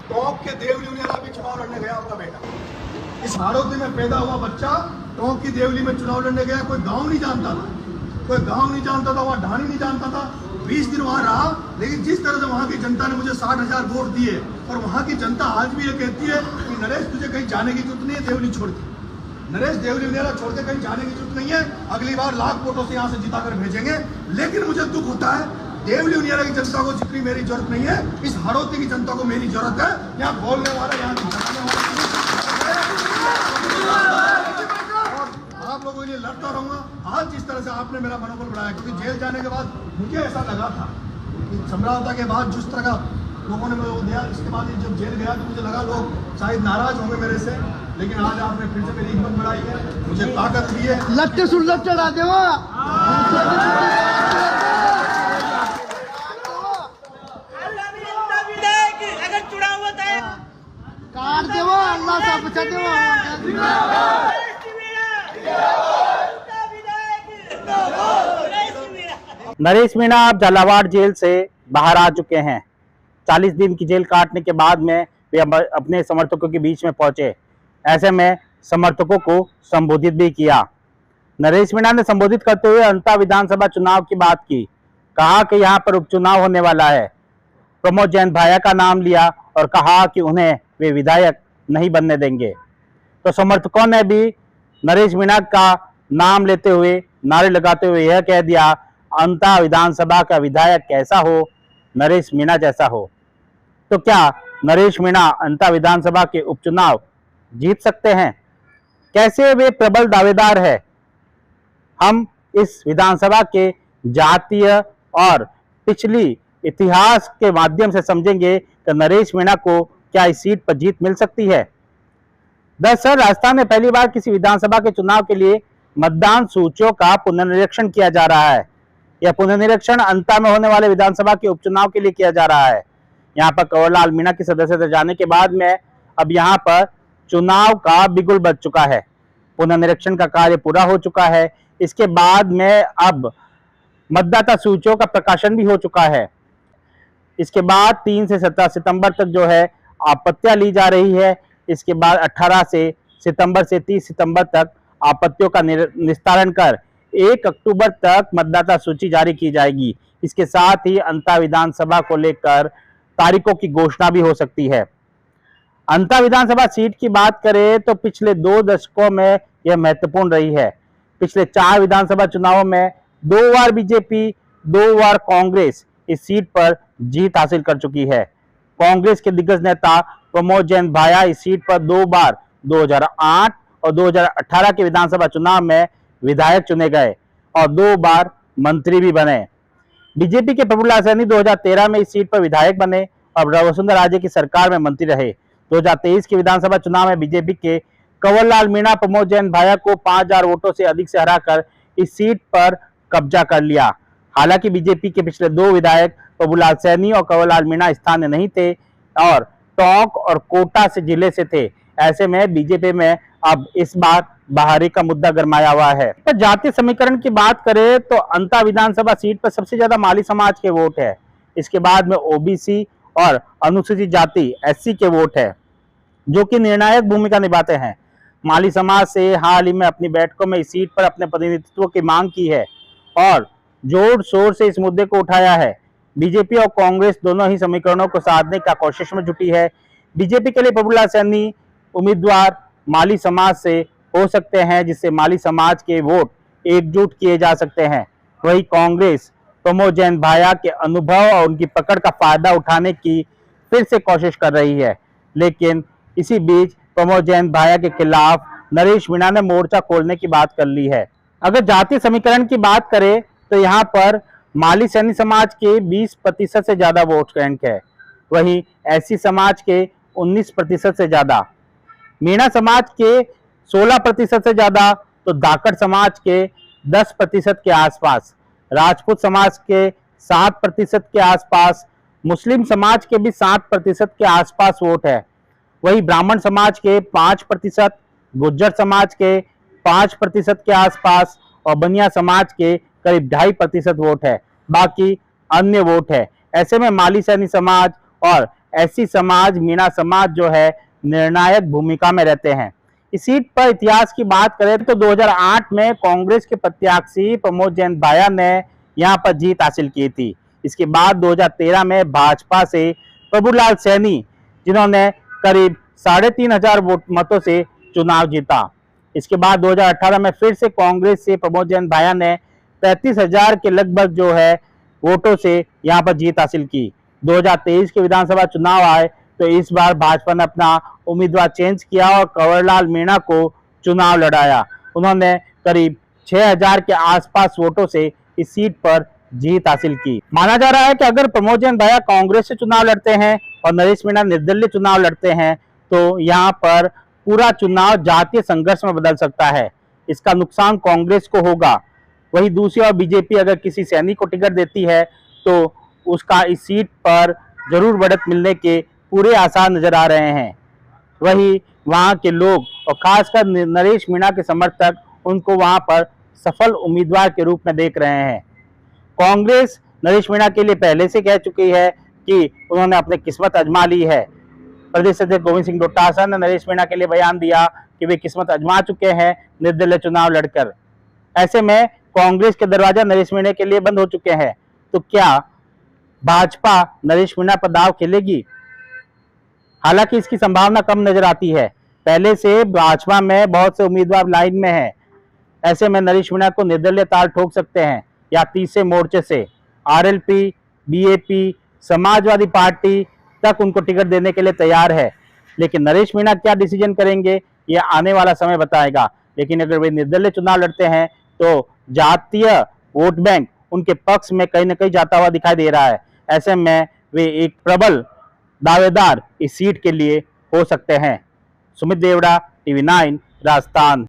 टोंक के देवली में भी चुनाव लड़ने गया आपका बेटा। इस हाड़ौती में पैदा हुआ बच्चा टोंक की देवली में चुनाव लड़ने गया। कोई गांव नहीं जानता था, वहाँ ढाणी नहीं जानता था। 20 दिन वहाँ रहा, लेकिन जिस तरह से वहाँ की जनता ने मुझे 60,000 वोट दिए, और वहाँ की जनता आज भी ये कहती है कि नरेश तुझे कहीं जाने की जरूरत नहीं है देवली छोड़ के। नरेश देवली मेरा छोड़ के कहीं जाने की जरूरत नहीं है, अगली बार लाख वोटों से यहाँ से जिता कर भेजेंगे। लेकिन मुझे दुख होता है देवली उनियारा की जनता को जितनी मेरी जरूरत नहीं है, इस हाड़ौती की जनता को मेरी जरूरत है। यहाँ बोलने वाला, यहाँ दिखाने वाला, आप लोगों के लिए लड़ता रहूंगा। आज जिस तरह से आपने मेरा मनोबल बढ़ाया, क्योंकि जेल जाने के बाद मुझे ऐसा लगा था कि समझौता के बाद जिस तरह का लोगों ने मुझे दिया, इसके बाद जब जेल गया तो मुझे लगा लोग शायद नाराज होंगे मेरे से, लेकिन आज आपने फिर से मेरी हिम्मत बढ़ाई है, मुझे ताकत दी है। लट्टे सुन लट्टे चढ़ा दे अगर चुनाव होता है काट देवो, अल्लाह सब बचा देवो। नरेश मीणा अब झालावाड़ जेल से बाहर आ चुके हैं। 40 दिन की जेल काटने के बाद में वे अपने समर्थकों के बीच में पहुंचे। ऐसे में समर्थकों को संबोधित भी किया। नरेश मीणा ने संबोधित करते हुए अंता विधानसभा चुनाव की बात की। कहा कि यहां पर उपचुनाव होने वाला है। प्रमोद जैन भाया का नाम लिया और कहा कि उन्हें वे विधायक नहीं बनने देंगे। तो समर्थकों ने भी नरेश मीणा का नाम लेते हुए, नारे लगाते हुए यह कह दिया, अंता विधानसभा का विधायक कैसा हो, नरेश मीणा जैसा हो। तो क्या नरेश मीणा अंता विधानसभा के उपचुनाव जीत सकते हैं? कैसे वे प्रबल दावेदार है? हम इस विधानसभा के जातीय और पिछली इतिहास के माध्यम से समझेंगे कि नरेश मीणा को क्या इस सीट पर जीत मिल सकती है। दरअसल राजस्थान में पहली बार किसी विधानसभा के चुनाव के लिए मतदान सूचियों का पुनर्निरीक्षण किया जा रहा है। यह पुनर्निरीक्षण अंता में होने वाले विधानसभा के उपचुनाव के लिए किया जा रहा है। यहाँ पर कंवरलाल मीणा की सदस्यता जाने के बाद में अब यहाँ पर चुनाव का बिगुल बज चुका है। पुनर्निरीक्षण का कार्य पूरा हो चुका है। इसके बाद में अब मतदाता सूचियों का प्रकाशन भी हो चुका है। इसके बाद 3 से 17 सितंबर तक जो है आपत्तियां ली जा रही है। इसके बाद 18 सितंबर से 30 सितंबर तक आपत्तियों का निस्तारण कर 1 अक्टूबर तक मतदाता सूची जारी की जाएगी। इसके साथ ही अंता विधानसभा को लेकर तारीखों की घोषणा भी हो सकती है। अंता विधानसभा सीट की बात करें तो पिछले 2 दशकों में यह महत्वपूर्ण रही है। पिछले 4 विधानसभा चुनावों में 2 बार बीजेपी, 2 बार कांग्रेस इस सीट पर जीत हासिल कर चुकी है। कांग्रेस के दिग्गज नेता प्रमोद जैन भाया इस सीट पर 2 बार 2008 और 2018 के विधानसभा चुनाव में विधायक चुने गए और 2 बार मंत्री भी बने। बीजेपी के प्रभुलाल सैनी 2013 में इस सीट पर विधायक बने और वसुंधरा राजे की सरकार में मंत्री रहे। 2023 के विधानसभा चुनाव में बीजेपी के कंवरलाल मीणा प्रमोद जैन भाया को 5000 वोटों से अधिक से हराकर इस सीट पर कब्जा कर लिया। हालांकि बीजेपी के पिछले 2 विधायक प्रभुलाल सैनी और कंवरलाल मीणा स्थानीय नहीं थे और टोंक और कोटा से जिले से थे। ऐसे में बीजेपी में अब इस बार बाहरी का मुद्दा गरमाया हुआ है। तो जातीय समीकरण की बात करें तो अंता विधानसभा सीट पर सबसे ज्यादा माली समाज के वोट है। इसके बाद में ओबीसी और अनुसूचित जाति एससी के वोट है, जो कि निर्णायक भूमिका निभाते हैं। माली समाज से हाल ही में अपनी बैठकों में इस सीट पर अपने प्रतिनिधित्व की मांग की है और जोर शोर से इस मुद्दे को उठाया है। बीजेपी और कांग्रेस दोनों ही समीकरणों को साधने का कोशिश में जुटी है। बीजेपी के लिए प्रभुलाल सैनी उम्मीदवार माली समाज से हो सकते हैं, जिससे माली समाज के वोट एकजुट किए जा सकते हैं। वही कांग्रेस प्रमोद जैन भाया के अनुभव और उनकी पकड़ का फायदा उठाने की फिर से कोशिश कर रही है। लेकिन इसी बीच प्रमोद जैन भाया के खिलाफ नरेश मीणा ने मोर्चा खोलने की बात कर ली है। अगर जातीय समीकरण की बात करें तो यहाँ पर माली सैनी समाज के 20% से ज्यादा वोट बैंक है। वहीं एससी समाज के 19% से ज्यादा, मीणा समाज के 16% से ज्यादा, तो धाकड़ समाज के 10% के आसपास, राजपूत समाज के 7% के आसपास, मुस्लिम समाज के भी 7% के आसपास वोट है। वही ब्राह्मण समाज के 5%, गुज्जर समाज के 5% के आसपास और बनिया समाज के करीब 2.5% वोट है। बाकी अन्य वोट है। ऐसे में माली सैनी समाज और एससी समाज, मीणा समाज जो है निर्णायक भूमिका में रहते हैं। इस सीट पर इतिहास की बात करें तो 2008 में कांग्रेस के प्रत्याशी प्रमोद जैन भाया ने यहां पर जीत हासिल की थी। इसके बाद 2013 में भाजपा से प्रभुलाल सैनी, जिन्होंने करीब 3,500 मतों से चुनाव जीता। इसके बाद 2018 में फिर से कांग्रेस से प्रमोद जैन भाया ने 35,000 के लगभग जो है वोटों से यहां पर जीत हासिल की। 2023 के विधानसभा चुनाव आए तो इस बार भाजपा ने अपना उम्मीदवार चेंज किया और कंवरलाल मीणा को चुनाव लड़ाया। उन्होंने करीब 6,000 के आसपास वोटों से इस सीट पर जीत हासिल की। माना जा रहा है कि अगर प्रमोद जैन भाया कांग्रेस से चुनाव लड़ते हैं और नरेश मीणा निर्दलीय चुनाव लड़ते हैं तो यहाँ पर पूरा चुनाव जातीय संघर्ष में बदल सकता है। इसका नुकसान कांग्रेस को होगा। वही दूसरी ओर बीजेपी अगर किसी सैनिक को टिकट देती है तो उसका इस सीट पर जरूर बढ़त मिलने के पूरे आसार नजर आ रहे हैं। वही वहां के लोग और खासकर नरेश मीणा के समर्थक उनको वहां पर सफल उम्मीदवार के रूप में देख रहे हैं। कांग्रेस नरेश मीणा के लिए पहले से कह चुकी है कि उन्होंने अपनी किस्मत आजमा ली है। प्रदेश अध्यक्ष गोविंद सिंह डोटासरा ने नरेश मीणा के लिए बयान दिया कि वे किस्मत आजमा चुके हैं निर्दलीय चुनाव लड़कर। ऐसे में कांग्रेस के दरवाजा नरेश मीणा के लिए बंद हो चुके हैं। तो क्या भाजपा नरेश मीणा पर दाव खेलेगी? हालांकि इसकी संभावना कम नजर आती है। पहले से भाजपा में बहुत से उम्मीदवार लाइन में हैं। ऐसे में नरेश मीणा को निर्दलीय ताल ठोक सकते हैं या तीसरे मोर्चे से आरएलपी, बीएपी, समाजवादी पार्टी तक उनको टिकट देने के लिए तैयार है। लेकिन नरेश मीणा क्या डिसीजन करेंगे ये आने वाला समय बताएगा। लेकिन अगर वे निर्दलीय चुनाव लड़ते हैं तो जातीय वोट बैंक उनके पक्ष में कहीं ना कहीं जाता हुआ दिखाई दे रहा है। ऐसे में वे एक प्रबल दावेदार इस सीट के लिए हो सकते हैं। सुमित देवड़ा, TV9 राजस्थान।